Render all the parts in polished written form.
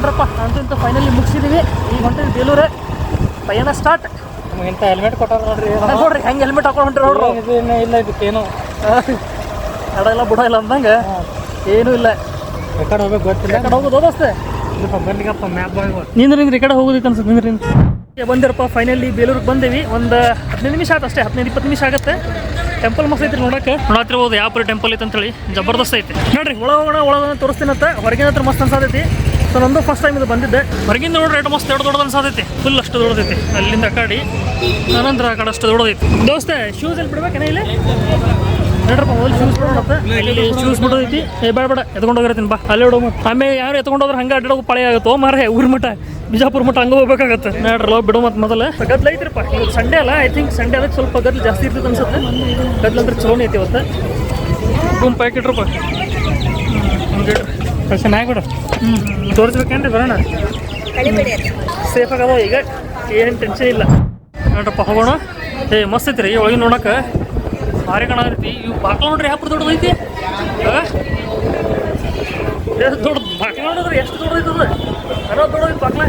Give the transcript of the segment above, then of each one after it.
ನೋಡ್ರಪ್ಪ ಅಂತೂ ಫೈನಲಿ ಮುಗಿಸಿದೀವಿ. ಈಗ ಹೊಂಟಿವಿ ಬೇಲೂರು. ಪಯಣ ಸ್ಟಾರ್ಟ್. ಇಂಥ ಹೆಲ್ಮೆಟ್ ಕೊಟ್ಟಾರ ನೋಡ್ರಿ. ನೋಡ್ರಿ ಹೆಂಗೆ ಹೆಲ್ಮೆಟ್ ಹಾಕೊಂಡು ಹೊಂಟ್ರಿ ನೋಡ್ರಿ. ಇಲ್ಲ ಇದಕ್ಕೇನು ಎಡ ಇಲ್ಲ ಬುಡ ಇಲ್ಲ ಅಂದಂಗೆ ಏನೂ ಇಲ್ಲ. ಎಕಡೆ ಹೋಗ್ಬೇಕು ಗೊತ್ತಿಲ್ಲ. ಎಕಡೆ ಹೋಗೋದು ದೋಸ್ತೆ ಬಂದಿಗಪ್ಪ ಮ್ಯಾಪ್ ಬಾಯ್ ನಿಂದ್ರಿ ಈ ಕಡೆ ಹೋಗೋದಿತ್ತು ಅನ್ಸುತ್ತೆ. ನಿಂದ್ರಿ ಬಂದಿರಪ್ಪ ಫೈನಲಿ ಬೇಲೂರಿಗೆ ಬಂದೇವಿ. ಒಂದು 15 ನಿಮಿಷ ಆಯ್ತು ಅಷ್ಟೇ, 15-20 ನಿಮಿಷ ಆಗುತ್ತೆ. ಟೆಂಪಲ್ ಮಸ್ತ್ ಐತ್ರಿ ನೋಡಕ್ಕೆ. ನೋಡತ್ತಿರ್ಬೋದು ಯಾವ ಪರಿ ಟೆಂಪಲ್ ಐತೆ ಅಂತೇಳಿ ಜಬರ್ದಸ್ತ್ ಐತಿ ನೋಡ್ರಿ. ಒಳಗೋಣ ತೋರಿಸ್ತೀನಂತ. ಹೊರಗಿನ ಹತ್ರ ಮಸ್ತ್ ಅನ್ಸಾತೈತಿ. ಸೊ ನಂದು ಫಸ್ಟ್ ಟೈಮ್ ಇದು ಬಂದಿದ್ದೆ. ಹೊರಗಿಂದ ನೋಡ್ರಿ ಎಷ್ಟು ಮಸ್ತ್ ದೊಡ್ಡದು ಅನ್ಸಾತೈತಿ. ಫುಲ್ ಅಷ್ಟು ದೊಡ್ಡದೈತಿ. ಅಲ್ಲಿಂದ ಅಕಾಡಿ ಆನಂತರ ಆ ಕಡೆ ಅಷ್ಟು ದೊಡ್ಡದೈತಿ. ದೋಸ್ತೆ ಶೂಸ್ ಎಲ್ಲಿ ಬಿಡ್ಬೇಕೇನ ಇಲ್ಲಿ ನೋಡ್ರಪ್ಪ. ಮೊದಲು ಶೂಸ್ ಬಿಡೋಣ. ಇಲ್ಲಿ ಶೂಸ್ ಬಿಡೋದೈತಿ. ಬೇಡ ಎತ್ಕೊಂಡು ಹೋಗಿರ್ತೀನಿ ಬಾ. ಅಲ್ಲಿ ಬಿಡೋ ಮತ್ತೆ ಆಮೇಲೆ ಯಾರು ಎತ್ಕೊಂಡು ಹೋದ್ರೆ ಹಂಗೆ ಅಡ್ಡಾಡೋ ಪಳೆ ಆಗುತ್ತೋ ಮಾರೇ. ಊರ್ ಮಠ ಬಿಜಾಪುರ ಮಠ ಹಂಗೆ ಹೋಗ್ಬೇಕಾಗತ್ತೆ. ನೋಡ್ರಲ್ಲ ಬಿಡು ಮತ್ತೆ ಮೊದಲು ಗದ್ಲು ಐತ್ರಿಪ್ಪ. ಇವತ್ತು ಸಂಡೇ ಅಲ್ಲ, ಐ ಥಿಂಕ್ ಸಂಡೇ ಅದಕ್ಕೆ ಸ್ವಲ್ಪ ಗದ್ಲು ಜಾಸ್ತಿ ಇರ್ತದೆ ಅನ್ಸುತ್ತೆ. ಗದ್ಲು ಅಂದ್ರೆ ಚಲೋನೇ ಐತಿ ಇವತ್ತು. ಗುಂಪು ಹಾಕಿಟ್ರಪ್ಪ ಹಂಗೆ ಚೆನ್ನಾಗಿಬಿಡು. ತೋರಿಸ್ಬೇಕೇನ್ರಿ ಬರೋಣ. ಸೇಫ್ ಆಗದ ಈಗ, ಏನು ಟೆನ್ಷನ್ ಇಲ್ಲ. ನೋಡ್ರಪ್ಪ ಹೋಗೋಣ. ಮಸ್ತ್ ಐತ್ರಿ ಒಳಗೆ ನೋಡಕ್ಕೆ. ಭಾರಿ ಕಾಣತೈತಿ. ಇವು ಬಾಕ್ಲ ನೋಡ್ರಿ ಯಾವ ದೊಡ್ಡದೈತಿ. ಎಷ್ಟು ದೊಡ್ಡ ಬಾಕ್ಲ ನೋಡಿದ್ರಿ ಎಷ್ಟು ದೊಡ್ಡದೈತದ. ಅನ್ನೋದು ದೊಡ್ಡದೈತಿ ಬಾಕ್ಲ.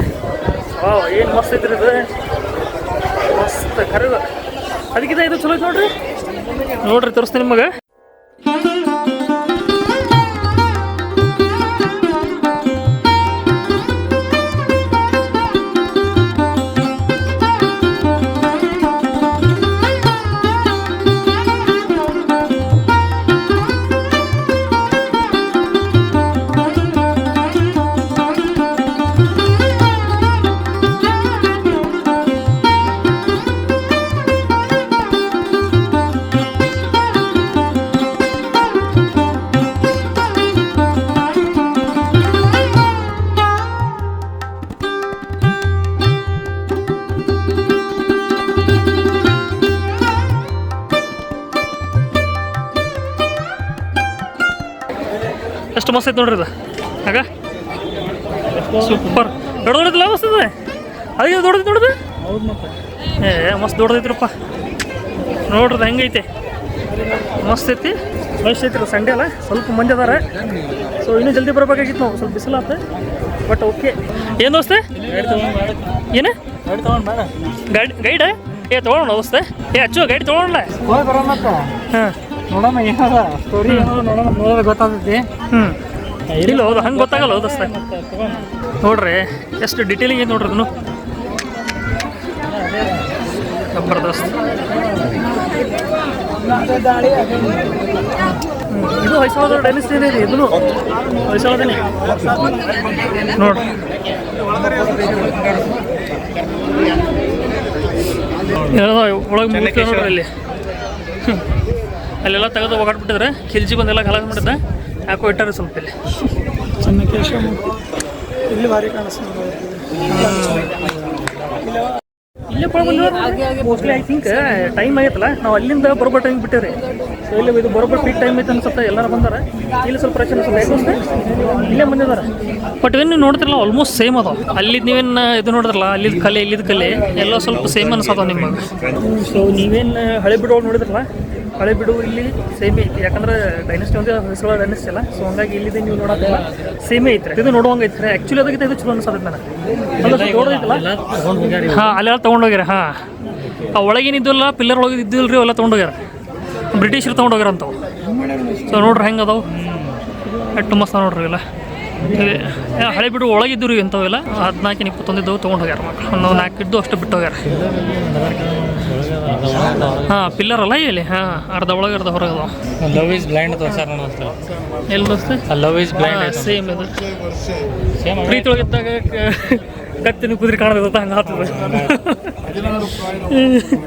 ಏನು ಮಸ್ತ್ ಐತ್ರಿ ಇದು. ಮಸ್ತ್ ಖರೀದ ಅದಕ್ಕಿಂತ ಇದು ಚಲೋ ಐತಿ ನೋಡ್ರಿ ತೋರಿಸ್ತೀನಿ ನಿಮಗೆ. ಎಷ್ಟು ಮಸ್ತ್ ಐತೆ ನೋಡ್ರಿ ಇದು. ಆಗ ಸೂಪರ್ ದೊಡ್ಡದಿಲ್ಲ ಮಸ್ತದೆ. ಅದಕ್ಕೆ ದೊಡ್ಡದು ಹೌದು ಮತ್ತೆ ಮಸ್ತ್ ದೊಡ್ಡದೈತ್ರಪ್ಪ. ನೋಡ್ರಿ ಹೆಂಗೈತೆ ಮಸ್ತ್ ಐತಿ. ಫ್ರೆಶ್ ಐತ್ರಿ. ಸಂಡೇ ಅಲ್ಲ ಸ್ವಲ್ಪ ಮಂದಿ ಅದಾರೆ. ಸೊ ಇನ್ನೂ ಜಲ್ದಿ ಬರಬೇಕಾಗಿತ್ತು ನಾವು. ಸ್ವಲ್ಪ ಬಿಸಿಲಾತ ಬಟ್ ಓಕೆ. ಏನು ದೋಸ್ತೆ ಏನು ಗೈಡ ತೊಗೊಳೋಣ ದೋಸ್ತೆ. ಅಚ್ಚು ಗೈಡ್ ತೊಗೊಳೋಣ. ಹಾಂ ನೋಡೋಣ ಏನದ ಸ್ಟೋರಿ ನೋಡೋಣ ಗೊತ್ತಾಗ್ತೈತಿ. ಇಲ್ಲ ಹೌದು ಹಂಗೆ ಗೊತ್ತಾಗಲ್ಲ. ಹೌದಸ್ತ ನೋಡ್ರಿ ಎಷ್ಟು ಡಿಟೇಲಿಂಗ್ ಐತೆ ನೋಡ್ರಿ. ಅದನ್ನು ಜಬರ್ದಸ್ತ್. ಇದು ಹೊಯ್ಸಳದ ಡೈನೆಸ್ಟಿ ಇದೆ. ಇದನ್ನು ಹೊಯ್ಸಳದೇನೆ ನೋಡ್ರಿ. ಒಳಗೆ ಮುಗಿಸ್ತೇವೆ ನೋಡ್ರಿ. ಇಲ್ಲಿ ಅಲ್ಲೆಲ್ಲ ತೆಗೆದು ಒಗಾಡ್ಬಿಟ್ಟಿದ್ರೆ ಖಿಲ್ಜಿ ಬಂದೆಲ್ಲ ಕಲಾಸ ಮಾಡಿದ್ದೆ. ಯಾಕೋ ಇಟ್ಟಾರೆ ಸ್ವಲ್ಪ ಇಲ್ಲಿ. ಇಲ್ಲಿ ಭಾರಿ ಕಾಣಿಸ್ತದೆ. ಇಲ್ಲೇ ಮೋಸ್ಟ್ಲಿ ಐ ಥಿಂಕ್ ಟೈಮ್ ಆಗೈತಲ್ಲ. ನಾವು ಅಲ್ಲಿಂದ ಬರೋಬ್ಬರ ಟೈಮ್ ಬಿಟ್ಟಿರಿ. ಸೊ ಇಲ್ಲಿ ಇದು ಬರೋಬ್ಬರ ಪೀಕ್ ಟೈಮ್ ಐತೆ ಅನ್ಸುತ್ತೆ. ಎಲ್ಲರೂ ಬಂದಾರೆ. ಇಲ್ಲಿ ಸ್ವಲ್ಪ ರಶ್ ಅನ್ಸುತ್ತೆ. ಯಾಕಂದ್ರೆ ಇಲ್ಲೇ ಬಂದಿದ್ದಾರೆ. ಬಟ್ ಏನು ನೀವು ನೋಡ್ತಿರಲ್ಲ ಆಲ್ಮೋಸ್ಟ್ ಸೇಮ್ ಅದಾವ. ಅಲ್ಲಿದ್ದು ನೀವೇನು ಇದು ನೋಡಿದ್ರಲ್ಲ, ಅಲ್ಲಿದ್ದು ಕಲೆ ಇಲ್ಲಿದ್ದು ಕಲೆ ಎಲ್ಲ ಸ್ವಲ್ಪ ಸೇಮ್ ಅನ್ಸತ್ತವ ನಿಮಗೆ. ಸೊ ನೀವೇನು ಹಳೆ ಬಿಡು ನೋಡಿದ್ರಲ್ಲ, ಹಳೆ ಬಿಡು ಇಲ್ಲಿ ಸೇಮೇ ಐತಿ. ಯಾಕಂದ್ರೆ ಡೈನೆಸ್ಟಿ ಒಂದು ಹೊಯ್ಸಳ ಡೈನೆಸ್ಟಿ ಅಲ್ಲ. ಸೊ ಹಂಗಾಗಿ ಇಲ್ಲಿದೆ ನೀವು ನೋಡೋದಿಲ್ಲ ಸೇಮೇ ಐತ್ರಿ. ಇದು ನೋಡುವಂಗೆ ಐತ್ರಿ. ಆ್ಯಕ್ಚುಲಿ ಅದಕ್ಕಿಂತ ಇದು ಚಲೋ ಅನ್ಸತ್ತೆ ನನಗೆ. ನೋಡೋದೈತಲ್ಲ ಹಾಂ ಅಲ್ಲೆಲ್ಲ ತೊಗೊಂಡೋಗ್ಯಾರ. ಹಾಂ ಆ ಒಳಗೇನಿದ್ದಿಲ್ಲ ಪಿಲ್ಲರ್ ಒಳಗೆ ಇದ್ದಿಲ್ಲ ರೀ. ಅವೆಲ್ಲ ತೊಗೊಂಡೋಗ್ಯಾರ. ಬ್ರಿಟಿಷರು ತೊಗೊಂಡೋಗ್ಯಾರ ಅಂತವು. ಸೊ ನೋಡ್ರಿ ಹೆಂಗೆ ಅದಾವು. ಎಷ್ಟು ಮಸ್ತ್ ನೋಡ್ರಿ ಇಲ್ಲ. ಹಳೆ ಬಿಡು ಒಳಗಿದ್ದು ರೀ ಇಂಥವೆಲ್ಲ 14-21 ಇದ್ದವು ತೊಗೊಂಡು ಹೋಗ್ಯಾರ ಮಕ್ಕಳು. ಒಂದು 4 ಇದ್ದು ಅಷ್ಟು ಬಿಟ್ಟು ಹೋಗ್ಯಾರ. ಹಾಂ ಪಿಲ್ಲರ್ ಅಲ್ಲ ಇಲ್ಲಿ. ಹಾಂ ಅರ್ಧ ಒಳಗೆ ಅರ್ಧ ಹೊರಗೆ ಅದಾವ. ಲವ್ ಈಸ್ ಬ್ಲೈಂಡ್ ತೋರ್ಸಾರ ನೋಡ್ತಾರೆ. ಎಲ್ಲಿ ದೋಸ್ತೆ ಲವ್ ಈಸ್ ಬ್ಲೈಂಡ್ ಸೇಮ್ ಇದು. ಪ್ರೀತಿ ಒಳಗಿದ್ದಾಗ ಕತ್ತಿನ ಕುದುರೆ ಕಾಣದ ಹಂಗೆ ಆಗ್ತದೆ.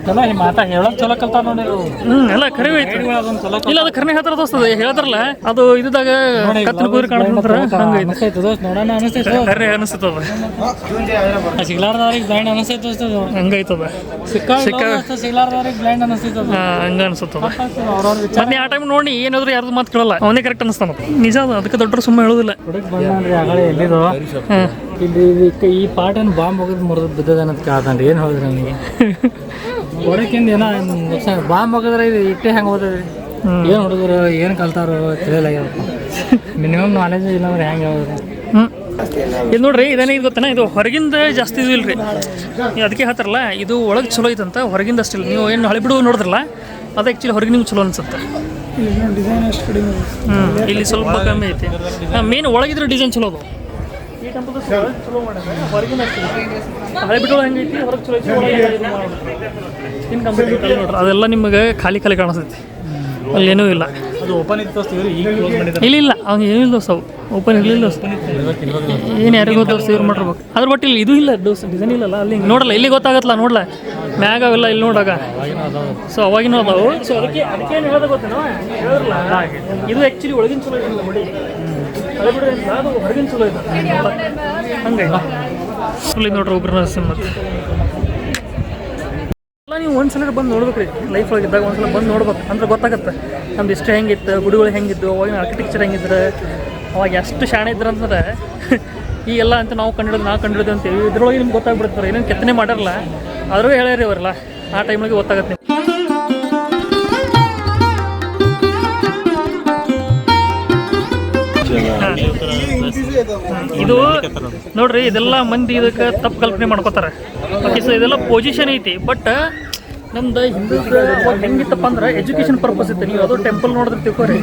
ಚಲೋ ಈ ಮಾತಾ ಹೇಳೋದು ಚಲೋ ಕಲ್ತಾವ ನೋಡಿ. ಎಲ್ಲ ಕರಿವೆ ಐತಿ. ಇಲ್ಲ ಅದು ಕರ್ನೆ ಹೇಳ್ತಾರ ದೋಸ್ತದ ಹೇಳ್ತಾರಲ್ಲ ಅದು ಇದ್ದಾಗ ಕತ್ತಿನ ಕುದುರೆ ಕಾಣದ ಹಂಗೈತೆ. ನೋಡೋಣ ಅನಿಸ್ತೈತೆ. ಕರ್ರೆ ಅನಿಸ್ತದ. ಸಿಗ್ಲಾರ್ದವ್ರಿಗೆ ಬ್ಲೈಂಡ್ ಅನಿಸ್ತೈತೆ. ಹಂಗೈತದ. ಸಿಗ್ಲಾರ್ದವ್ರಿಗೆ ಬ್ಲೈಂಡ್ ಅನಿಸ್ತೈತದ. ಹಂಗ ಅನಿಸ್ತದ. ಮತ್ತೆ ಆ ಟೈಮ್ ನೋಡಿ ಏನಾದ್ರು ಯಾರ್ದು ಮಾತು ಕೇಳಲ್ಲ. ಅವನೇ ಕರೆಕ್ಟ್ ಅನಿಸ್ತಾನ. ನಿಜ ಅದು. ಅದಕ್ಕೆ ದೊಡ್ಡರು ಸುಮ್ಮನೆ ಹೇಳೋದಿಲ್ಲ. ಬಂದ್ರಿ ಆಗಲೇ ಎಲ್ಲಿದು ಇಲ್ಲಿ ಈ ಪಾಟನ್ನು ಬಾಂಬ್ ಹೋಗೋದು ಮುರಿದು ಬಿದ್ದದ ಅನ್ನೋದು ಕೇಳ್ತಾನ್ರಿ. ಏನು ಹೇಳಿದ್ರಿ ನನಗೆ ಹೊರಕಿಂದ ಏನೋ ಬಾಂಬ್ ಹೋಗಿದ್ರೆ ಇದು ಇಟ್ಟೆ ಹೆಂಗೆ ಹೋದ್ರಿ. ಏನು ಹುಡುಗರು ಏನು ಕಲ್ತಾರೋ ತಿಳಿಯಲ್ಲ. ಮಿನಿಮಮ್ ನಾಲೆಜ್ ಇಲ್ಲಂದ್ರೆ ಹೆಂಗೆ ಹೇಳಿದ್ರಿ. ಇದು ನೋಡ್ರಿ ಇದೇನೇ ಇದು ಗೊತ್ತಾನ, ಇದು ಹೊರಗಿಂದ ಜಾಸ್ತಿ ಇದು ಇಲ್ರಿ, ನೀವು ಅದಕ್ಕೆ ಹೇಳ್ತಾರಲ್ಲ ಇದು ಒಳಗೆ ಚಲೋ ಐತಂತ, ಹೊರಗಿಂದ ಅಷ್ಟಿಲ್ಲ. ನೀವು ಏನು ಹಳೆಬಿಡು ನೋಡಿದ್ರಲ್ಲ ಅದು ಆ್ಯಕ್ಚುಲಿ ಹೊರಗೆ ನಿಮ್ಗೆ ಚಲೋ ಅನ್ಸುತ್ತೆ. ಇಲ್ಲಿ ಸ್ವಲ್ಪ ಕಮ್ಮಿ ಐತಿ. ಮೇನ್ ಒಳಗಿದ್ರೆ ಡಿಸೈನ್ ಚಲೋ ಅದು. ಈ ಟೆಂಪಲ್ ಚಲೋ ಮಾಡಿದ್ರೆ ಹೊರಗಿನ ಹಳೆಬಿಡು ಹೆಂಗೈತಿ, ಹೊರಗೆ ಚಲೋ ಐತಿ, ಇನ್ನು ಕಂಪ್ಲೀಟ್ ನೋಡ್ರಿ ಅದೆಲ್ಲ ನಿಮಗೆ ಖಾಲಿ ಖಾಲಿ ಕಾಣಿಸ್ತೈತಿ, ಅಲ್ಲೇನೂ ಇಲ್ಲ. ಅದು ಓಪನ್ ಇತ್ತು ಇಲ್ಲ ಅವ್ನು ಏನಿಲ್ಲ ದೋಸ್ತ, ಓಪನ್ ಇರಲಿಲ್ಲ ಏನು ಯಾರಿಗೂ ದೋಸ್ತ ಇವ್ರು ಮಾಡಿರ್ಬೇಕು. ಅದ್ರ ಬಟ್ ಇಲ್ಲಿ ಇದು ಇಲ್ಲ ದೋಸ್ತ, ಡಿಸೈನ್ ಇಲ್ಲಲ್ಲ ಅಲ್ಲಿ ನೋಡಲ್ಲ, ಇಲ್ಲಿ ಗೊತ್ತಾಗತ್ತಲ್ಲ ನೋಡ್ಲ ಮ್ಯಾಗ ಅವೆಲ್ಲ ಇಲ್ಲಿ ನೋಡಾಗ. ಸೊ ಅವಾಗಿನ ಅದಾವು. ಸೊ ಅದಕ್ಕೆ ಏನು ಹೇಳೋದು ಗೊತ್ತೇನೋ ಹೇಳಿರಲ್ಲ, ಇದು ಆ್ಯಕ್ಚುಲಿ ಒಳಗಿನ ಚಲೋ ಐತಿ ನೋಡಿ, ಹಳೆ ಬಿಡೋದ್ರಿಂದ ಅದು ಹೊರಗಿನ ಚಲೋ ಐತೆ ಹಂಗೆ ಫುಲ್ ಇದು ನೋಡ್ರಿ ಉಗ್ರ ನರಸಿಂಹ. ಎಲ್ಲ ನೀವು ಒಂದ್ಸಲ ಬಂದು ನೋಡ್ಬೇಕು ರೀ, ಲೈಫ್ ಒಳಗೆ ಇದ್ದಾಗ ಒಂದ್ಸಲ ಬಂದು ನೋಡ್ಬೇಕು ಅಂದ್ರೆ ಗೊತ್ತಾಗತ್ತೆ ನಮ್ದು ಇಷ್ಟು ಹೆಂಗಿತ್ತು, ಗುಡಿಗಳು ಹೆಂಗಿದ್ದು, ಅವಾಗಿನ ಆರ್ಕಿಟೆಕ್ಚರ್ ಹೆಂಗಿದ್ರೆ, ಅವಾಗ ಎಷ್ಟು ಶಾಣೆ ಇದ್ರೆ ಅಂತಂದ್ರೆ ಈಗೆಲ್ಲ ಅಂತ ನಾವು ಕಂಡಿಡೋದು ಅಂತೀವಿ. ಇದ್ರೊಳಗೆ ನಿಮ್ಗೆ ಗೊತ್ತಾಗ್ಬಿಡ್ತಾರೆ, ಏನೇನು ಕೆತ್ತನೆ ಮಾಡಿರಲ್ಲ ಅದ್ರಾಗ ಹೇಳ್ಯಾರಿ ಅವರೆಲ್ಲ, ಆ ಟೈಮ್ನಾಗೆ ಗೊತ್ತಾಗತ್ತೆ. ಇದು ನೋಡ್ರಿ ಇದೆಲ್ಲ ಮಂದಿ ಇದಕ್ಕೆ ತಪ್ಪು ಕಲ್ಪನೆ ಮಾಡ್ಕೋತಾರೆ. ಓಕೆ, ಸೊ ಇದೆಲ್ಲ ಪೊಸಿಷನ್ ಐತಿ, ಬಟ್ ನಮ್ದು ಹಿಂದೂಗೆ ಹೆಂಗಿತ್ತಪ್ಪ ಅಂದ್ರೆ ಎಜುಕೇಷನ್ ಪರ್ಪಸ್ ಇತ್ತು. ನೀವು ಅದು ಟೆಂಪಲ್ ನೋಡಿದ್ರೆ ತಿಳ್ಕೊರಿ,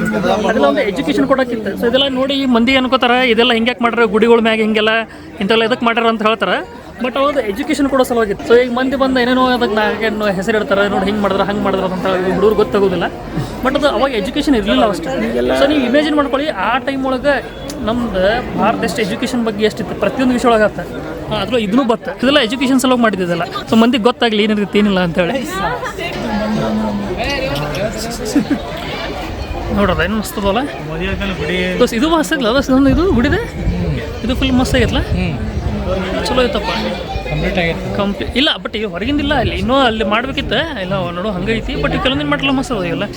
ಅದೆಲ್ಲ ಒಂದು ಎಜುಕೇಷನ್ ಕೊಡೋಕ್ಕಿತ್ತು. ಸೊ ಇದೆಲ್ಲ ನೋಡಿ ಮಂದಿ ಅನ್ಕೋತಾರೆ ಇದೆಲ್ಲ ಹಿಂಗ್ಯಾಕೆ ಮಾಡ್ರೆ, ಗುಡಿಗಳ ಮ್ಯಾಗ ಹಿಂಗೆಲ್ಲ ಇಂಥೆಲ್ಲ ಇದಕ್ಕೆ ಮಾಡ್ಯಾರ ಅಂತ ಹೇಳ್ತಾರೆ, ಬಟ್ ಅವ್ರದ್ದು ಎಜುಕೇಷನ್ ಕೊಡೋ ಸಲುವಾಗಿತ್ತು. ಸೊ ಈಗ ಮಂದಿ ಬಂದು ಏನೇನೋ ಅದಕ್ಕೆ ನಾಗೇನು ಹೆಸರು ಇಡ್ತಾರೆ, ನೋಡಿ ಹಿಂಗೆ ಮಾಡಿದ್ರೆ ಹಂಗೆ ಮಾಡಿದ್ರೆ ಅಂತ ಹುಡುಗರು ಗೊತ್ತಾಗೋದಿಲ್ಲ, ಬಟ್ ಅದು ಅವಾಗ ಎಜುಕೇಷನ್ ಇರಲಿಲ್ಲ ಅಷ್ಟೇ. ಸೊ ನೀವು ಇಮೇಜಿನ್ ಮಾಡ್ಕೊಳ್ಳಿ, ಆ ಟೈಮ್ ಒಳಗೆ ನಮ್ದು ಭಾರತ ಎಷ್ಟು ಎಜುಕೇಷನ್ ಬಗ್ಗೆ ಎಷ್ಟಿತ್ತು, ಪ್ರತಿಯೊಂದು ವಿಷಯ ಒಳಗಾಗ್ತ ಅದ್ರಲ್ಲಿ ಇದನ್ನು ಬತ್ತ, ಇದೆಲ್ಲ ಎಜುಕೇಷನ್ ಸಲುವಾಗಿ ಮಾಡಿದ್ದೆಲ್ಲ. ಸೊ ಮಂದಿಗೆ ಗೊತ್ತಾಗಲಿ ಏನಿರುತ್ತೆ ಏನಿಲ್ಲ ಅಂತೇಳಿ. ನೋಡ್ರದ ಏನು ಮಸ್ತ್ ಅದಲ್ಲ, ಇದು ಮಸ್ತ್ ಆಗಿಲ್ಲ ಅದ, ಇದು ಗುಡಿದೆ ಇದು ಫುಲ್ ಮಸ್ತ್ ಆಗೈತಲ್ಲ, ಚಲೋ ಐತಪ್ಪ ಕಂಪ್ಲೀಟ್. ಇಲ್ಲ ಬಟ್ ಈಗ ಹೊರಗಿಂದಿಲ್ಲ, ಅಲ್ಲಿ ಇನ್ನೂ ಅಲ್ಲಿ ಮಾಡ್ಬೇಕಿತ್ತು, ಇಲ್ಲ ನೋಡು ಹಂಗೈತಿ, ಬಟ್ ಕೆಲವೊಂದಿನ ಮಾಡಲ್ಲ ಮಸ್ತ್ ಅದ ಇವೆಲ್ಲ.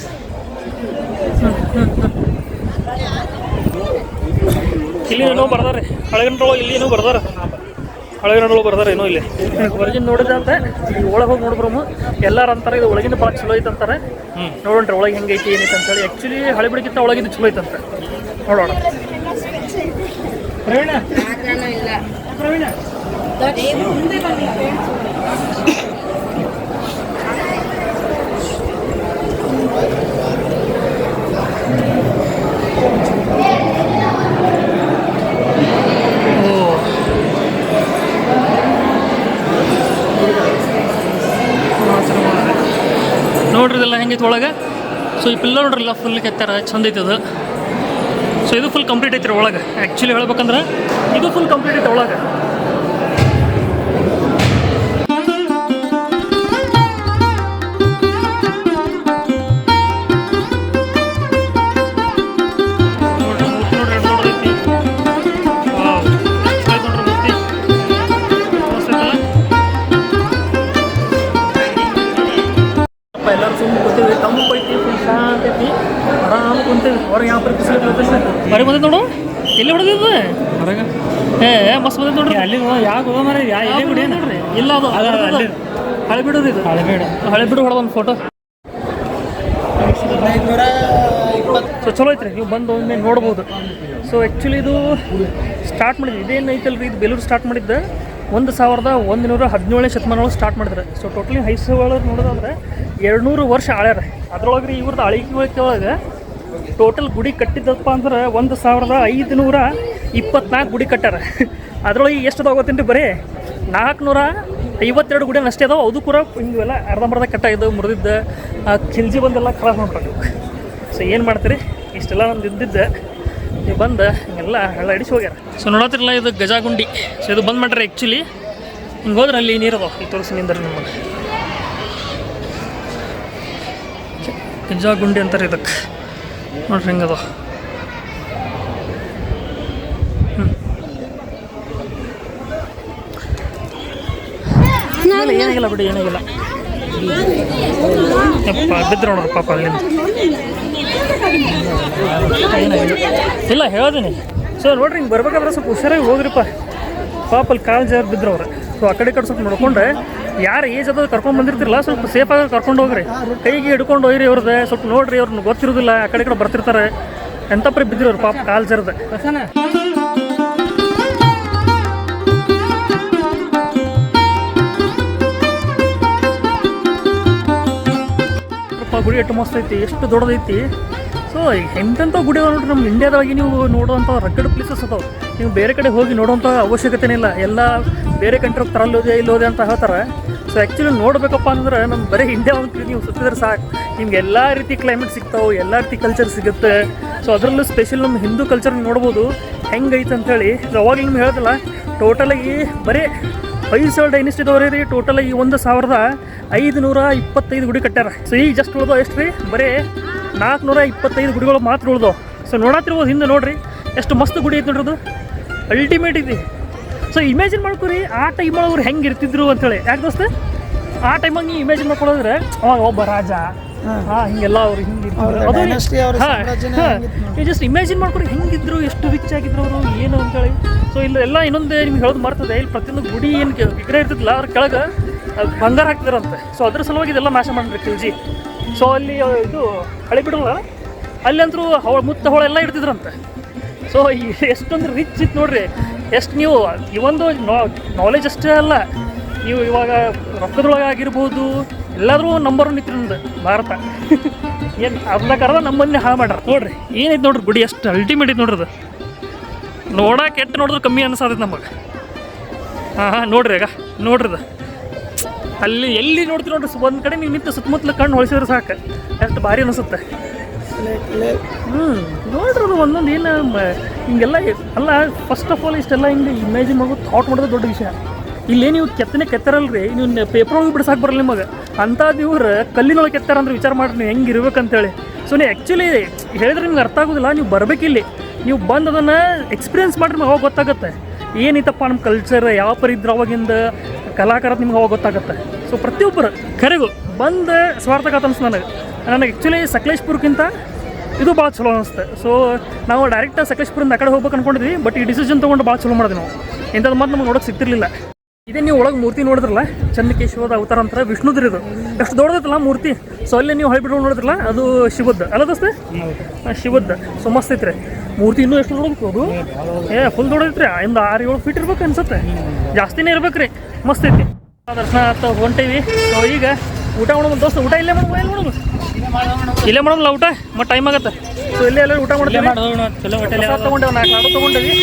ಇಲ್ಲಿ ಏನೋ ಬರ್ದಾರೆ ಹಳೆಗನ್ನಡೊಳಗೆ, ಇಲ್ಲಿ ಏನೋ ಬರ್ದಾರೆ ಹಳೆಗನ್ನಡೊಳಗೆ ಬರ್ದಾರೆ ಏನೋ ಇಲ್ಲಿ. ಹೊರಗಿನ ನೋಡಿದೆ ಅಂತ ಒಳಗೆ ಹೋಗಿ ನೋಡ್ಬ್ರಮ್ಮ, ಎಲ್ಲಾರು ಅಂತಾರೆ ಇದು ಒಳಗಿಂದ ಭಾಳ ಚಲೋ ಐತೆ ಅಂತಾರೆ. ನೋಡೋಣ್ರಿ ಒಳಗೆ ಹೆಂಗೈತಿ ಏನೈತೆ ಅಂತೇಳಿ. ಆ್ಯಕ್ಚುಲಿ ಹಳೆ ಬಿಡಕ್ಕಿಂತ ಒಳಗಿಂದ ಚಲೋ ಐತಂತೆ, ನೋಡೋಣ. ಪ್ರವೀಣ ಪ್ರವೀಣ ನೋಡ್ರಿ ಇದೆಲ್ಲ ಹೆಂಗೈತೆ ಒಳಗೆ. ಸೊ ಈ ಪಿಲ್ಲರ್ ನೋಡ್ರಲ್ಲ ಫುಲ್ ಕೆತ್ತಾರ, ಚಂದ ಐತೆ ಅದು. ಸೊ ಇದು ಫುಲ್ ಕಂಪ್ಲೀಟ್ ಐತ್ರಿ ಒಳಗೆ. ಆ್ಯಕ್ಚುಲಿ ಹೇಳ್ಬೇಕಂದ್ರೆ ಇದು ಫುಲ್ ಕಂಪ್ಲೀಟ್ ಐತೆ ಒಳಗೆ. ಎಲ್ಲರೂ ಸುಮ್ಮನೆ ಕೂತೀವಿ, ತಂಪು ಐತಿ, ಫುಲ್ ಶಾಂತ ಐತಿ, ಆರಾಮ ಕುಂತೀವಿ. ಹೊರಗೆ ಯಾವ ಪರಿಸ್ಥಿತಿ ಹೊರಗೆ ಬಂದಿದ್ದು ನೋಡು, ಎಲ್ಲಿ ಹೊಡೆದಿದ್ದು ಹೊರಗೆ ಮಸ್ತ್ ಬಂದಿದ್ದು ನೋಡ್ರಿ. ಅಲ್ಲಿ ಯಾವ ಮರ ಯಾವ ಗುಡಿ ನೋಡ್ರಿ, ಇಲ್ಲ ಅದು ಹಳೆ ಬಿಡೋದು, ಇದು ಹಳೆ ಬಿಡು ಹೊಡೆದ ಒಂದು ಫೋಟೋ. ಸೊ ಚಲೋ ಐತ್ರಿ, ನೀವು ಬಂದು ಒಮ್ಮೆ ನೋಡ್ಬೋದು. ಸೊ ಆ್ಯಕ್ಚುಲಿ ಇದು ಸ್ಟಾರ್ಟ್ ಮಾಡಿದ್ವಿ, ಇದೇನು ಐತಲ್ರಿ, ಇದು ಬೇಲೂರು ಸ್ಟಾರ್ಟ್ ಮಾಡಿದ್ದೆ 1117ನೇ ಶತಮಾನದೊಳಗೆ ಸ್ಟಾರ್ಟ್ ಮಾಡಿದ್ರೆ. ಸೊ ಟೋಟಲಿ ಹೈಸೊಳಗೆ ನೋಡೋದಂದ್ರೆ 200 ವರ್ಷ ಆಳ್ಯಾರ. ಅದ್ರೊಳಗೆ ಇವ್ರದ್ದು ಆಳ್ವಿಕೆ ಒಳಗೆ ಟೋಟಲ್ ಗುಡಿ ಕಟ್ಟಿದ್ದಪ್ಪ ಅಂದ್ರೆ 1524 ಗುಡಿ ಕಟ್ಟಾರ. ಅದರೊಳಗೆ ಎಷ್ಟು ಅದಾವ ಗೊತ್ತೇನ್ರಿ, ಬರೀ 452 ಗುಡಿ ಅಷ್ಟೇ ಅದಾವೆ. ಅದು ಕೂಡ ಹಿಂಗೆಲ್ಲ ಅರ್ಧಂಬರ್ಧ ಕಟ್ಟಾಗಿದ್ದು, ಮುರಿದಿದ್ದು, ಖಿಲ್ಜಿ ಬಂದೆಲ್ಲ ಖರಾಬ್ ಮಾಡ್ಬೇಕು. ಸೊ ಏನು ಮಾಡ್ತೀರಿ, ಇಷ್ಟೆಲ್ಲ ಒಂದು ಇದ್ದಿದ್ದೆ ನೀವು ಬಂದು ಹಿಂಗೆಲ್ಲ ಹಳ್ಳ ಹಿಡಿಸಿ ಹೋಗ್ಯಾರ. ಸೊ ನೋಡತ್ತಿರಲ್ಲ ಇದು ಗಜಾಗುಂಡಿ. ಸೊ ಇದು ಬಂದು ಮಾಡ್ರಿ ಆ್ಯಕ್ಚುಲಿ ಹಿಂಗೆ ಹೋದ್ರೆ ಅಲ್ಲಿ ನೀರು ಅದಾವ, ಈ ತೋರಿಸಿ ನಿಂದ್ರೆ ನಿಮಗೆ ಗಜಾಗುಂಡಿ ಅಂತಾರೆ ಇದಕ್ಕೆ. ನೋಡ್ರಿ ಹಿಂಗೆ ಅದಾವ. ಏನಾಗಿಲ್ಲ ಬಿಡಿ, ಏನಾಗಿಲ್ಲ. ಯಪ್ಪ ಬಿದ್ರು ನೋಡ್ರಿ ಪಾಪ ಅಲ್ಲಿಂದ. ಇಲ್ಲ ಹೇಳ್ತೀನಿ. ಸೊ ನೋಡ್ರಿ ಹಿಂಗೆ ಬರ್ಬೇಕಾದ್ರೆ ಸ್ವಲ್ಪ ಹುಷಾರಾಗಿ ಹೋಗ್ರಿಪ್ಪ, ಪಾಪ ಅಲ್ಲಿ ಕಾಲು ಜಾರು ಬಿದ್ರು ಅವ್ರು. ಸೊ ಆ ಕಡೆ ಸ್ವಲ್ಪ ನೋಡ್ಕೊಂಡ್ರೆ ಯಾರು ಏಜ್ ಅದ ಕರ್ಕೊಂಡು ಬಂದಿರ್ತಿರಲ್ಲ, ಸ್ವಲ್ಪ ಸೇಫಾಗಿ ಕರ್ಕೊಂಡು ಹೋಗ್ರಿ, ಕೈಗೆ ಹಿಡ್ಕೊಂಡು ಹೋಗ್ರಿ ಅವ್ರದ್ದು. ಸ್ವಲ್ಪ ನೋಡ್ರಿ, ಅವ್ರನ್ನ ಗೊತ್ತಿರೋದಿಲ್ಲ, ಆ ಕಡೆ ಬರ್ತಿರ್ತಾರೆ, ಎಂಥ ಪರಿ ಬಿದ್ದಿರೋರು ಪಾಪ ಕಾಲು ಜಾರದ. ಗುಡಿ ಎಷ್ಟು ಮಸ್ತ್ ಐತಿ, ಎಷ್ಟು ದೊಡ್ಡದೈತಿ. ಸೊ ಎಂತೆಂಥ ಗುಡಿ ಅದಾವ ನೋಡ್ರಿ ನಮ್ಮ ಇಂಡಿಯಾದಾಗಿ. ನೀವು ನೋಡುವಂಥ ರಗಡ್ ಪ್ಲೇಸಸ್ ಅದಾವೆ. ನೀವು ಬೇರೆ ಕಡೆ ಹೋಗಿ ನೋಡುವಂಥ ಅವಶ್ಯಕತೆನೇ ಇಲ್ಲ. ಎಲ್ಲ ಬೇರೆ ಕಂಟ್ರಿ ಹೋಗಿ ತರಲ್ಲೋದೆ ಇಲ್ಲೋದೆ ಅಂತ ಹೇಳ್ತಾರೆ. ಸೊ ಆ್ಯಕ್ಚುಲಿ ನೋಡಬೇಕಪ್ಪ ಅಂದ್ರೆ ನಮ್ಮ ಬರೀ ಇಂಡಿಯಾ ಒಂದು ನೀವು ಸುತ್ತಿದ್ರೆ ಸಾಕು, ನಿಮ್ಗೆ ಎಲ್ಲ ರೀತಿ ಕ್ಲೈಮೇಟ್ ಸಿಗ್ತಾವೆ, ಎಲ್ಲ ರೀತಿ ಕಲ್ಚರ್ ಸಿಗುತ್ತೆ. ಸೊ ಅದರಲ್ಲೂ ಸ್ಪೆಷಲ್ ನಮ್ಮ ಹಿಂದೂ ಕಲ್ಚರ್ ನೋಡ್ಬೋದು ಹೆಂಗೈತೆ ಅಂಥೇಳಿ. ಅವಾಗಲೂ ನಿಮ್ಗೆ ಹೇಳ್ದಲ್ಲ, ಟೋಟಲಾಗಿ ಬರೀ ಹೊಯ್ಸಳ ಡೈನೆಸ್ಟಿ ಇದ್ದವ್ರೆ ರೀ ಟೋಟಲಾಗಿ 1525 ಗುಡಿ ಕಟ್ಟ್ಯಾರ. ಸೊ ಈಗ ಜಸ್ಟ್ ಉಳ್ದೋ ಎಷ್ಟು ರೀ, ಬರೀ 425 ಗುಡಿಗಳು ಮಾತ್ರ ಉಳ್ದೋ. ಸೊ ನೋಡತ್ತಿರ್ಬೋದು ಹಿಂದೆ ನೋಡ್ರಿ ಎಷ್ಟು ಮಸ್ತ್ ಗುಡಿ ಐತೆ ನೋಡ್ರಿ, ಅದು ಅಲ್ಟಿಮೇಟ್ ಐತಿ. ಸೊ ಇಮ್ಯಾಜಿನ್ ಮಾಡ್ಕೊರಿ ಆ ಟೈಮಲ್ಲಿ ಅವ್ರು ಹೆಂಗೆ ಇರ್ತಿದ್ರು ಅಂತೇಳಿ. ಯಾಕೆ ದೋಸ್ತ, ಆ ಟೈಮಾಗ ನೀವು ಇಮ್ಯಾಜಿನ್ ಮಾಡ್ಕೊಳ್ಳೋದ್ರೆ ಅವಾಗ ಒಬ್ಬ ರಾಜ ಹಿಂಗೆಲ್ಲ ಅವ್ರು ಹಿಂಗೆ ಜಸ್ಟ್ ಇಮ್ಯಾಜಿನ್ ಮಾಡ್ಕೊರಿ ಹೆಂಗಿದ್ರು, ಎಷ್ಟು ರಿಚ್ ಆಗಿದ್ರು ಅವರು ಏನು ಅಂತೇಳಿ. ಸೊ ಇಲ್ಲ ಇನ್ನೊಂದು ನಿಮ್ಗೆ ಹೇಳೋದು ಮಾಡ್ತದೆ, ಇಲ್ಲಿ ಪ್ರತಿಯೊಂದು ಗುಡಿ ಏನು ವಿಗ್ರಹ ಇರ್ತಿದ್ದಿಲ್ಲ ಅದ್ರ ಕೆಳಗೆ ಬಂಗಾರ ಹಾಕ್ತಿರಂತೆ. ಸೊ ಅದ್ರ ಸಲುವಾಗಿ ಇದೆಲ್ಲ ನಾಶ ಮಾಡಿರಿ ಕಿಲ್ಜಿ. ಸೊ ಅಲ್ಲಿ ಇದು ಹಳೆ ಬಿಡಲ್ಲ, ಅಲ್ಲಿ ಅಂತೂ ಮುತ್ತ ಹೊಳ ಎಲ್ಲ ಇಡ್ತಿದ್ರಂತೆ. ಸೊ ಎಷ್ಟೊಂದು ರಿಚ್ ಇತ್ತು ನೋಡ್ರಿ. ಎಷ್ಟು ನೀವು ಇವೊಂದು ನಾಲೆಜ್ ಅಷ್ಟೇ ಅಲ್ಲ, ನೀವು ಇವಾಗ ರೊಕ್ಕದೊಳಗೆ ಆಗಿರ್ಬೋದು ಎಲ್ಲಾದರೂ ನಂಬರ್ 1 ಇತ್ತು ನಮ್ದು ಭಾರತ. ಏನು ಅದನ್ನ ಕರೆದ ನಮ್ಮನ್ನೇ ಹಾಳು ಮಾಡ್ಯಾರ ನೋಡ್ರಿ. ಏನೈತೆ ನೋಡ್ರಿ ಗುಡಿ, ಎಷ್ಟು ಅಲ್ಟಿಮೇಟ್ ಐತೆ ನೋಡ್ರಿ. ಅದು ನೋಡಕ್ಕೆ ಕೆಟ್ಟು ನೋಡಿದ್ರೆ ಕಮ್ಮಿ ಅನ್ಸತೈತೆ ನಮಗೆ. ಹಾಂ ನೋಡ್ರಿ ಈಗ ನೋಡ್ರಿ ಅದು ಅಲ್ಲಿ ಎಲ್ಲಿ ನೋಡ್ತೀವಿ ನೋಡ್ರಿ, ಒಂದು ಕಡೆ ನೀವು ನಿಂತು ಸುತ್ತಮುತ್ತಲು ಕಣ್ಣು ಹೊಳಿಸಿದ್ರೆ ಸಾಕು, ಎಷ್ಟು ಭಾರಿ ಅನಿಸುತ್ತೆ. ನೋಡ್ರಿ ಅದು ಒಂದೊಂದು ಏನು ಹಿಂಗೆಲ್ಲ ಅಲ್ಲ. ಫಸ್ಟ್ ಆಫ್ ಆಲ್ ಇಷ್ಟೆಲ್ಲ ಹಿಂಗೆ ಇಮ್ಯಾಜಿನ್ ಮಾಡೋದು, ಥಾಟ್ ಮಾಡೋದು ದೊಡ್ಡ ವಿಷಯ. ಇಲ್ಲೇ ನೀವು ಕೆತ್ತರಲ್ರಿ, ನೀವು ಪೇಪರ್ ಹೋಗಿ ಬಿಡ್ಸಾಕೆ ಬರಲ್ಲ ನಿಮಗೆ. ಅಂಥದ್ದು ಇವ್ರು ಕಲ್ಲಿನೊಳಗೆ ಕೆತ್ತಾರ ಅಂದ್ರೆ ವಿಚಾರ ಮಾಡ್ರಿ ನೀವು ಹೆಂಗೆ ಇರ್ಬೇಕಂತೇಳಿ. ಸೊ ನೀವು ಆ್ಯಕ್ಚುಲಿ ಹೇಳಿದ್ರೆ ನಿಮ್ಗೆ ಅರ್ಥ ಆಗೋದಿಲ್ಲ, ನೀವು ಬರಬೇಕಿಲ್ಲಿ, ನೀವು ಬಂದು ಅದನ್ನು ಎಕ್ಸ್ಪೀರಿಯೆನ್ಸ್ ಮಾಡ್ರಿ, ನಿಮ್ಗೆ ಅವಾಗ ಗೊತ್ತಾಗುತ್ತೆ ಏನೈತಪ್ಪ ನಮ್ಮ ಕಲ್ಚರ್ ಯಾವ ಪರಿ ಇದ್ರೆ ಅವಾಗಿಂದ ಕಲಾಕಾರ ನಿಮ್ಗೆ ಅವಾಗ ಗೊತ್ತಾಗುತ್ತೆ. ಸೊ ಪ್ರತಿಯೊಬ್ಬರು ಕರೆಗೂ ಬಂದು ಸ್ವಾರ್ಥಕತ್ತ ಅನ್ಸ್ತು ನನಗೆ ಆ್ಯಕ್ಚುಲಿ ಸಕಲೇಶ್ಪುರಕ್ಕಿಂತ ಇದು ಭಾಳ ಚಲೋ ಅನಿಸುತ್ತೆ. ಸೊ ನಾವು ಡೈರೆಕ್ಟ್ ಸಕಲೇಶ್ಪುರದಿಂದ ಆ ಕಡೆ ಹೋಗ್ಬೇಕು ಅಂದ್ಕೊಂಡಿದ್ವಿ, ಬಟ್ ಈ ಡಿಸಿಷನ್ ತೊಗೊಂಡು ಭಾಳ ಚಲೋ ಮಾಡಿದ್ವಿ ನಾವು. ಇಂಥದ್ದು ಮತ್ತೆ ನಮ್ಗೆ ನೋಡೋಕೆ ಸಿಗ್ತಿರ್ಲಿಲ್ಲ. ಇದೇ ನೀವು ಒಳಗೆ ಮೂರ್ತಿ ನೋಡಿದ್ರಲ್ಲ, ಚನ್ನಕೇಶವದ ಅವತಾರ ಅಂತಾರೆ, ವಿಷ್ಣುದ್ರಿ ಇದು ಎಷ್ಟು ದೊಡ್ಡದೈತಲ್ಲ ಮೂರ್ತಿ. ಸೊ ಅಲ್ಲಿ ನೀವು ಹೈಬಿಡ್ ನೋಡಿದ್ರಲ್ಲ, ಅದು ಶಿವದ್ದು ಅಲ್ಲ ದೋಸ್ತೆ, ಶಿವದ್ದು. ಸೊ ಮಸ್ತ್ ಐತ್ರಿ ಮೂರ್ತಿ. ಇನ್ನೂ ಎಷ್ಟು ದೊಡ್ಡದು ಅದು, ಫುಲ್ ದೊಡ್ಡೈತ್ರಿ, ಒಂದು 6-7 ಫೀಟ್ ಇರ್ಬೇಕು ಅನ್ಸುತ್ತೆ, ಜಾಸ್ತಿನೇ ಇರ್ಬೇಕು ರೀ. ಮಸ್ತ್ ಐತಿ. ದರ್ಶನ ಆತ ಹೊಂಟೇವಿ. ಸೊ ಈಗ ಊಟ ಮಾಡೋದು ದೋಸ್ತ, ಊಟ ಇಲ್ಲೇ ಮಾಡೋದು, ಎಲ್ಲಿ ಮಾಡೋದು, ಇಲ್ಲೇ ಮಾಡೋಲ್ಲ ಊಟ, ಮತ್ತೆ ಟೈಮ್ ಆಗುತ್ತೆ. ಸೊ ಇಲ್ಲೇ ಎಲ್ಲ ಊಟ ಮಾಡ್ತೀವಿ. ತೊಗೊಂಡೇವು 4 ಲಾಡು ತೊಗೊಂಡೇವಿ.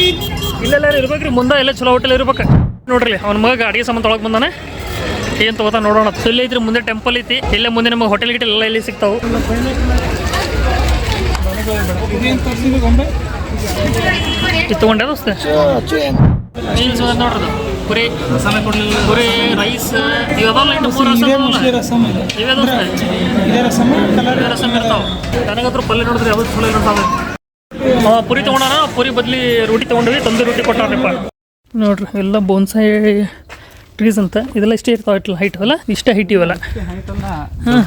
ಇಲ್ಲೆಲ್ಲ ಇರ್ಬೇಕು ರೀ, ಮುಂದೆ ಎಲ್ಲ ಚಲೋ ಹೋಟೆಲ್ ಇರ್ಬೇಕು ನೋಡ್ರಿ. ಅವ್ನ ಮಗ ಅಡಿಗೆ ಸಾಮಾನು ತೊಳಗೆ ಬಂದಾನೆ, ಏನು ತೊಗೋತಾ ನೋಡೋಣ. ಸೊ ಇಲ್ಲೇ ಐತ್ರಿ, ಮುಂದೆ ಟೆಂಪಲ್ ಐತಿ, ಇಲ್ಲೇ ಮುಂದೆ ನಮಗೆ ಹೋಟೆಲ್ ಗಿಟೆಲ್ ಎಲ್ಲ ಇಲ್ಲಿ ಸಿಗ್ತಾವೆ. ಇದು ತೊಗೊಂಡೆ ದೋಸ್ತ ನೋಡ್ರಿ, ಪುರಿ ಪುರಿ ರೈಸ್ ಇವಲ್ಲ, ಇನ್ನು 3 ರಸಮ್ ಇವೇ ದೋಸ್ತ, ರಸಮ್ ಇರ್ತಾವೆ. ನನಗಂತೂ ಪಲ್ಯ ನೋಡಿದ್ರೆ ಯಾವ್ದು ಚಲೋ ಇರ್ತಾವೆ. ಪುರಿ ತೊಗೊಂಡಾನ, ಪುರಿ ಬದಲಿ ರೋಟಿ ತೊಗೊಂಡ್ವಿ, ತಂದು ರೋಟಿ ಕೊಟ್ಟಾರಪ್ಪ. ನೋಡ್ರಿ ಎಲ್ಲ ಬೋನ್ಸಾಯಿ ಟ್ರೀಸ್ ಅಂತ, ಇದೆಲ್ಲ ಇಷ್ಟೇ ಇರ್ತಾವೆ ಹೈಟ್ ಅಲ್ಲ, ಇಷ್ಟೇ ಹೈಟ್ ಇವೆಲ್ಲ.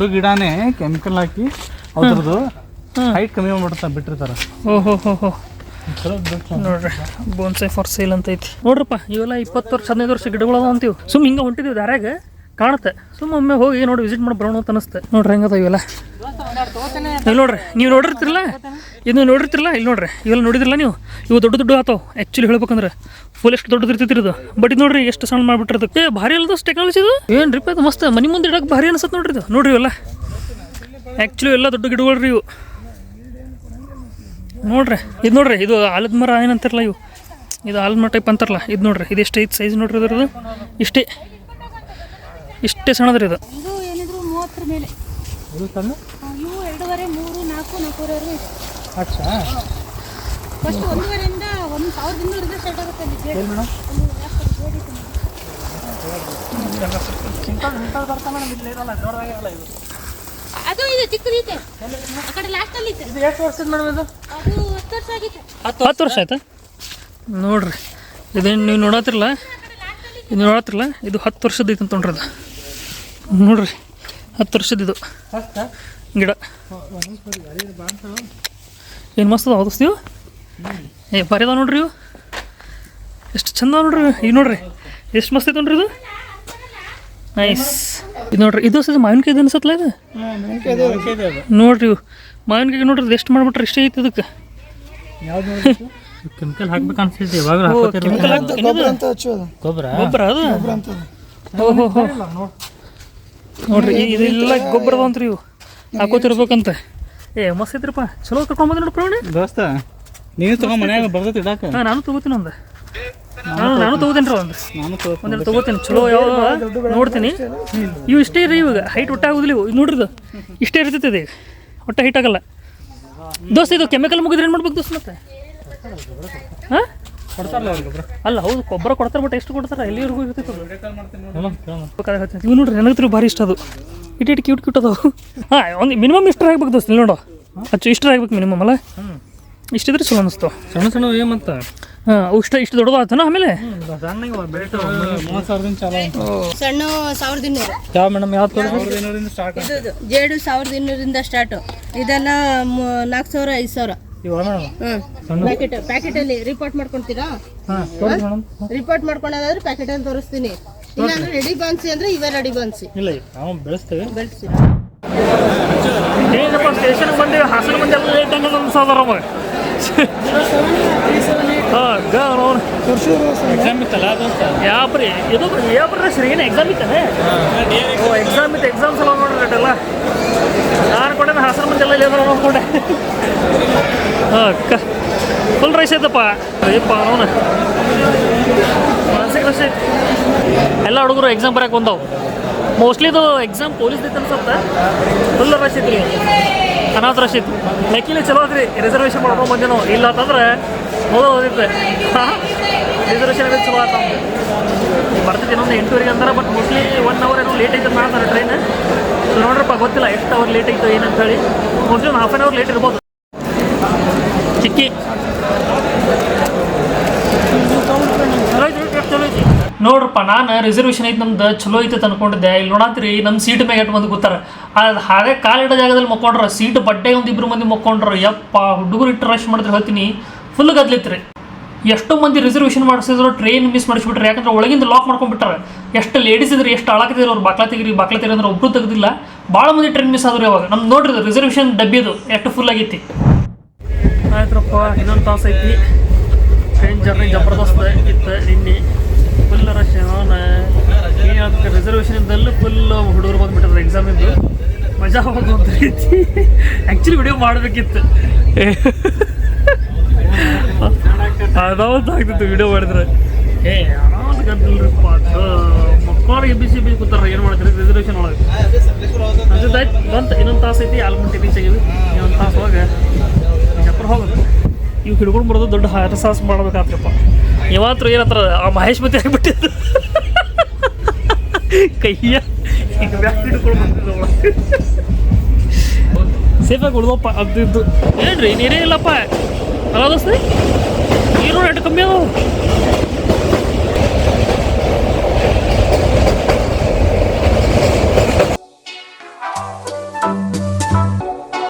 ದೊಡ್ಡ ಗಿಡನೇ ಕೆಮಿಕಲ್ ಹಾಕಿ ಅದ್ರದ್ದು ಹೈಟ್ ಕಮ್ಮಿ ಮಾಡ್ಬಿಡ್ತಾರೆ, ಬಿಟ್ಟಿರ್ತಾರೆ. ಓಹೋ ನೋಡ್ರಿ ಬೋನ್ಸಾಯಿ ಫಾರ್ ಸೇಲ್ ಅಂತ ಐತಿ ನೋಡ್ರಪ್ಪ. ಇವೆಲ್ಲ 20 ವರ್ಷ 15 ವರ್ಷ ಗಿಡಗಳು ಅಂತೀವಿ. ಸುಮ್ಮ ಹಿಂಗೆ ಹೊಂಟಿದ್ದೀವಿ ದಾರ್ಯಾಗ ಕಾಣುತ್ತೆ, ಸುಮ್ಮ ಒಮ್ಮೆ ಹೋಗಿ ನೋಡಿ ವಿಸಿಟ್ ಮಾಡಿ ಬರೋಣ ಅಂತ ಅನಿಸುತ್ತೆ. ನೋಡ್ರಿ ಹೆಂಗದ ಇವೆಲ್ಲ. ಇಲ್ಲಿ ನೋಡ್ರಿ, ನೀವು ನೋಡಿರ್ತಿರಲ್ಲ, ಇದು ನೋಡಿರ್ತಿರಲ್ಲ, ಇಲ್ಲಿ ನೋಡ್ರಿ ಇವೆಲ್ಲ ನೋಡಿದ್ರಲ್ಲ ನೀವು, ಇವು ದೊಡ್ಡ ಆತಾವೆ. ಆ್ಯಕ್ಚುಲಿ ಹೇಳ್ಬೇಕಂದ್ರೆ ಫುಲ್ ಎಷ್ಟು ದೊಡ್ಡದು ಇರ್ತೈತಿ ಇದು, ಬಟ್ ಇದು ನೋಡ್ರಿ ಎಷ್ಟು ಸಣ್ಣ ಮಾಡಿಬಿಟ್ಟಿರ್ತದೆ. ಭಾರಿ ಅಲ್ಲದ ಟೆಕ್ನಾಲಜಿ ಇದು, ಏನು ರೀ ಅದು ಮಸ್ತ್. ಮನೆ ಮುಂದೆ ಇಡಕ್ಕೆ ಭಾರಿ ಅನಿಸುತ್ತೆ ನೋಡ್ರಿ ಇದು. ನೋಡ್ರಿ ಇವೆಲ್ಲ ಆ್ಯಕ್ಚುಲಿ ಎಲ್ಲ ದೊಡ್ಡ ಗಿಡಗಳು ರೀ ಇವು. ನೋಡ್ರಿ ಇದು, ನೋಡ್ರಿ ಇದು ಆಲದ ಮರ ಏನಂತಾರಲ್ಲ ಇವು, ಇದು ಆಲದ ಮರ ಟೈಪ್ ಅಂತಾರಲ್ಲ, ಇದು ನೋಡ್ರಿ ಇದು ಎಷ್ಟು ಐದು ಸೈಜ್ ನೋಡ್ರಿ ಇದ್ರದ್ದು, ಇಷ್ಟೇ ಸಣ್ಣದ್ರಿ ಇದು. ಅದು ಇದು ಚಿಕ್ಕದೈತೆ, ಆ ಕಡೆ ಲಾಸ್ಟ್ ಅಲ್ಲಿ ಐತೆ. ಇದು ಎಷ್ಟು ವರ್ಷದ ಮೇಡಮ್ ಇದು? ಅದು 10 ವರ್ಷ ಆಗಿತ್ತು. 10 ವರ್ಷ ಆಯ್ತಾ? ನೋಡ್ರಿ ಇದೇನು ನೀವು ನೋಡತ್ತಿರಲ್ಲ, ಇದು ನೋಡತ್ತಿರಲ್ಲ, ಇದು 10 ವರ್ಷದ ಐತೆ ಅಂತ ನೋಡ್ರಿ. ಅದು ನೋಡ್ರಿ 10 ವರ್ಷದ ಇದು ಗಿಡ. ಏನು ಮಸ್ತ್ ಅದ ಓದಿಸ್ತೀವಿ. ಭಾರಿ ಅದಾವ ನೋಡ್ರಿ ಇವು, ಎಷ್ಟು ಚಂದ ನೋಡ್ರಿ. ಈಗ ನೋಡ್ರಿ ಎಷ್ಟು ಮಸ್ತ್ ಐತೆ ನೋಡ್ರಿ ಇದು, ನೈಸ್. ಇದು ನೋಡ್ರಿ ಇದು ಸಹ ಮಾವಿನಕಾಯಿ ಇದು ಅನ್ಸತ್ತಲ್ಲ ಇದು. ನೋಡ್ರಿ ಇವು ಮಾವಿನಕಾಯಿ ನೋಡ್ರಿ, ಇದು ಎಷ್ಟು ಮಾಡ್ಬಿಟ್ರೆ ಇಷ್ಟೇ ಐತಿ ಇದಕ್ಕೆ. ಕೆಮಿಕಲ್ ಹಾಕ್ಬೇಕು ಅನ್ಸೈತಿ ಇವಾಗ. ಗೊಬ್ಬರ ಅದು. ಓಹೋ ನೋಡ್ರಿ ಇದೆಲ್ಲ ಗೊಬ್ಬರ ಅದಂತ್ರಿ ಇವು. ಹಾಕೋತಿರ್ಬೇಕಂತ. ಮಸ್ತ್ ಐತ್ರಿಪ್ಪ, ಚಲೋ ಕರ್ಕೊಂಬಂದ್ರೆ ನೋಡಿ ಪ್ರವೀಣ್. ದೋಸ್ತ ನೀವು ತಗೊಂಡ್ ಮನ್ಯಾಗ ಬರ್ತೈತಿ ಇಡಾಕ. ಹಾಂ, ನಾನು ತೊಗೋತೀನಿ ಒಂದು. ನಾನು ತೊಗೋತೀನಿ ರೀ ಒಂದೆರಡು ತೊಗೋತೀನಿ. ಚಲೋ ಯಾವ ನೋಡ್ತೀನಿ. ಇವು ಇಷ್ಟೇ ರೀ, ಇವಾಗ ಹೈಟ್ ಒಟ್ಟ ಆಗೋದಿಲ್ಲ ಇವು. ನೋಡ್ರಿ ಇದು ಇಷ್ಟೇ ಇರ್ತೈತೆ ಈಗ, ಒಟ್ಟ ಹೈಟ್ ಆಗಲ್ಲ ದೋಸ್ತ. ಇದು ಕೆಮಿಕಲ್ ಮುಗಿದ್ರೆ ಏನು ಮಾಡ್ಬೇಕು ದೋಸ್ತ ಮತ್ತೆ? ಹಾಂ, ಕೊಡ್ತಾರಲ್ಲ ಅಲ್ಲ ಹೌದು, ಗೊಬ್ಬರ ಕೊಡ್ತಾರೆ, ಬಟ್ ಎಷ್ಟು ಕೊಡ್ತಾರೆ? ಎಲ್ಲಿವರೆಗೂ ಇರ್ತೈತೆ ಇವು ನೋಡ್ರಿ. ನನಗೆ ಭಾರಿ ಇಷ್ಟ ಅದು. ಇಟ್ಟು ಕ್ಯೂಟ್ ಅದಾವು. ಹಾಂ, ಒಂದು ಮಿನಿಮಮ್ ಇಷ್ಟರ ಆಗ್ಬೇಕು ದೋಸ್ತ. ಇಲ್ಲಿ ನೋಡು, ಇಷ್ಟರ ಆಗ್ಬೇಕು ಮಿನಿಮಮ್ ಅಲ್ಲ. ಇಷ್ಟಿದ್ರೆ ಚಲೋ ಅನಿಸ್ತು. ಸಣ್ಣ ಸಣ್ಣ ಏನು ಅಂತ. ಹಾಂ, ಇಷ್ಟು ದೊಡ್ಡದು ಆಯ್ತಾನ. ಆಮೇಲೆ ಸಣ್ಣ 30,000 ಚಾಲ. ಸಣ್ಣ 1,200. ಯಾವ ಮೇಡಮ್, ಯಾವ್ದು 1,200 ಸ್ಟಾರ್ಟ್. ಜೇಡು 1,200 ಸ್ಟಾರ್ಟ್. ಇದನ್ನ 4,000 5,000. ಇವ ಮೇಡಮ್ ಪ್ಯಾಕೆಟಲ್ಲಿ ರಿಪೋರ್ಟ್ ಮಾಡ್ಕೊಳ್ತೀರಾ? ಹಾಂ, ತೋರಿಸಿ ಮೇಡಮ್. ರಿಪೋರ್ಟ್ ಮಾಡ್ಕೊಳ್ಳೋದಾದ್ರೆ ಪ್ಯಾಕೆಟಲ್ಲಿ ತೋರಿಸ್ತೀನಿ. ಇಲ್ಲಾಂದ್ರೆ ರೆಡಿ ಬನ್ಸಿ ಅಂದ್ರೆ ಇವೇ ರೆಡಿ ಬನ್ಸಿ. ಇಲ್ಲ, ನಾವು ಬೆಳೆಸ್ತೇವೆ. ಏನಪ್ಪ ಸ್ಟೇಷನ್ಗೆ ಬಂದೇವೆ, ಹಾಸನ ಮಂದಿ ಎಲ್ಲ ಲೇಟ್ ಹಂಗೆ ಅನ್ಸೋದಾರ ಮಗ. ಹಾಂ, ಎಕ್ಸಾಮ್ ಇತ್ತಲ್ಲ ದೋಸ್ತ. ಯಾಪ್ರಿ ಇದು ಯಾಪ್ರಿ ಏನು ಎಕ್ಸಾಮ್ ಇತ್ತಾನೆ? ಎಕ್ಸಾಮ್ ಇತ್ತು. ಎಕ್ಸಾಮ್ ಸಲ ನೋಡ್ರಿ ರೇಟೆಲ್ಲ. ನಾನು ಕೊಟ್ಟೆ ಹಾಸನ ಮಂದಿ ಎಲ್ಲ ಲೇಬರ್ ನೋಡ್ಕೊಂಡೆ. ಹಾಂ, ಫುಲ್ ರೈಸ್ ಐತಪ್ಪ. ಅಯ್ಯಪ್ಪ ಅವನ ಮನಸ್ಸಿಗೆ ರಶ್ ಐತಿ. ಎಲ್ಲ ಹುಡುಗರು ಎಕ್ಸಾಮ್ ಬರೋಕೆ ಬಂದವು. ಮೋಸ್ಟ್ಲಿ ಇದು ಎಕ್ಸಾಮ್ ಪೊಲೀಸ್ ಐತೆ ಅನ್ಸುತ್ತೆ. ಫುಲ್ ರಶ್ ಐತ್ರಿ, ಅನಾಥ ರಶ್ ಐತಿ. ಲಕ್ಕಿಲಿ ಚಲೋ ಐತ್ರಿ, ರಿಸರ್ವೇಷನ್ ಮಾಡ್ಕೊಂಡು ಬಂದೆ ನಾವು. ಇಲ್ಲ ಅಂತಂದ್ರೆ ಹೋದಿತ್ತೆ. ರಿಸರ್ವೇಷನ್ ಆಗೋದು ಚಲೋ ಆತ. ಬರ್ತೈತಿ ಇನ್ನೊಂದು 8:30 ಅಂತಾರೆ, ಬಟ್ ಮೋಸ್ಟ್ಲಿ 1 hour ಏನೋ ಲೇಟ್ ಐತೆ ಮಾಡ್ತಾರೆ ಟ್ರೈನ್. ಸೊ ನೋಡ್ರಪ್ಪ, ಗೊತ್ತಿಲ್ಲ ಎಷ್ಟು ಅವರ್ ಲೇಟ್ ಐತೆ ಏನಂತ ಹೇಳಿ. ಮೋಸ್ಟ್ಲಿ ಒಂದು 1/2 hour ಲೇಟ್ ಇರ್ಬೋದು. ಚಿಕ್ಕಿ ನೋಡ್ರಪ್ಪ, ನಾನು ರಿಸರ್ವೇಷನ್ ಐತೆ ನಮ್ದು ಚಲೋ ಐತೆ ಅನ್ಕೊಂಡಿದ್ದೆ. ಇಲ್ಲಿ ನೋಡತ್ತೀರಿ ನಮ್ಮ ಸೀಟ್ ಮ್ಯಾಗ ಎಷ್ಟು ಮಂದಿ ಕೂತಾರೆ. ಅದು ಹಾಗೆ ಕಾಲಿಡೋ ಜಾಗದಲ್ಲಿ ಮಕ್ಕೊಂಡ್ರೆ, ಸೀಟ್ ಬಡ್ಡೆ ಒಂದು 2 ಮಂದಿ ಮಕ್ಕೊಂಡ್ರು. ಯಪ್ಪ, ಹುಡುಗರು ಇಟ್ಟು ರಶ್ ಮಾಡಿದ್ರೆ ಹೇಳ್ತೀನಿ, ಫುಲ್ ಗದ್ಲಿತ್ರಿ. ಎಷ್ಟೋ ಮಂದಿ ರಿಸರ್ವೇಷನ್ ಮಾಡಿಸಿದ್ರು, ಟ್ರೈನ್ ಮಿಸ್ ಮಾಡಿಸ್ಬಿಟ್ರೆ. ಯಾಕಂದ್ರೆ ಒಳಗಿಂದ ಲಾಕ್ ಮಾಡ್ಕೊಂಡ್ಬಿಟ್ಟಾರೆ. ಎಷ್ಟು ಲೇಡೀಸ್ ಇದ್ರೆ ಎಷ್ಟು ಅಳಕತ್ತಿದ್ರು ಅವ್ರು. ಬಾಕ್ಲ ತೆಗಿರಿ ಅಂದ್ರೆ ಒಬ್ರು ತೆಗೆದಿಲ್ಲ. ಭಾಳ ಮಂದಿ ಟ್ರೈನ್ ಮಿಸ್ ಆದ್ರು. ಯಾವಾಗ ನಮ್ದು ನೋಡ್ರಿ ರಿಸರ್ವೇಷನ್ ಡಬ್ಬಿದು ಎಷ್ಟು ಫುಲ್ ಆಗೈತಿ. ಆಯ್ತರಪ್ಪ, ಇನ್ನೊಂದು ತಾಸು ಐತಿ. ಟ್ರೈನ್ ಜರ್ನಿ ಜಬರ್ದಸ್ತ್ ಇತ್ತು ನಿನ್ನೆ. Full rush. ಅವನು ಏನು ಹೇಳ್ಬೇಕು, ರಿಸರ್ವೇಷನ್ದಲ್ಲೂ ಫುಲ್ ಹುಡುಗರು ಬಂದುಬಿಟ್ಟಿದ್ರು. ಎಕ್ಸಾಮಿಂದು ಮಜಾ ಹೋಗೋದು ಅಂತ ಐತಿ. ಆ್ಯಕ್ಚುಲಿ ವಿಡಿಯೋ ಮಾಡಬೇಕಿತ್ತು, ಅದಾವತ್ತು ಆಗ್ತಿತ್ತು ವಿಡಿಯೋ ಮಾಡಿದ್ರೆ. ಆರಾಮ ಗದ್ದಲ್ರಿಪ್ಪ. ಮಕ್ಕಳಿಗೆ ಬಿಸಿ ಕೂತಾರ. ಏನು ಮಾಡ್ತೀರಿ ರಿಸರ್ವೇಷನ್ ಒಳಗೆ. ಅದಾಯ್ತು ಬಂತು. ಇನ್ನೊಂದು ತಾಸು ಐತಿ. ಆಲ್ಮಟ್ಟಿ ಬೀಚ್ ಆಗಿವಿ. ಇನ್ನೊಂದು ತಾಸು ಹೋಗಿ ಜಪ್ರ ಹೋಗೋದು. ಇವು ಹಿಡ್ಕೊಂಡು ಬರೋದು ದೊಡ್ಡ ಹರಸಾಹಸ ಮಾಡ್ಬೇಕಾತ್ರಪ್ಪ. ಇವತ್ತು ಏನತ್ರ ಆ ಮಹೇಶ್ ಮತಿ ಆಗಿಬಿಟ್ಟಿದ್ದು. ಕೈಯ ಈಗ ಬ್ಯಾಗ್ ಹಿಡ್ಕೊಂಡು ಬಂದಿದ್ದು. ಸೇಫಾಗಿ ಉಳ್ದಪ್ಪ. ಅದು ಇದ್ದು ಏನ್ರಿ ನೀರೇ ಇಲ್ಲಪ್ಪ. ಅಲ್ಲ ದೋಸ್ತ, ನೀರು ರೇಟ್ ಕಮ್ಮಿ ಅದಾವ.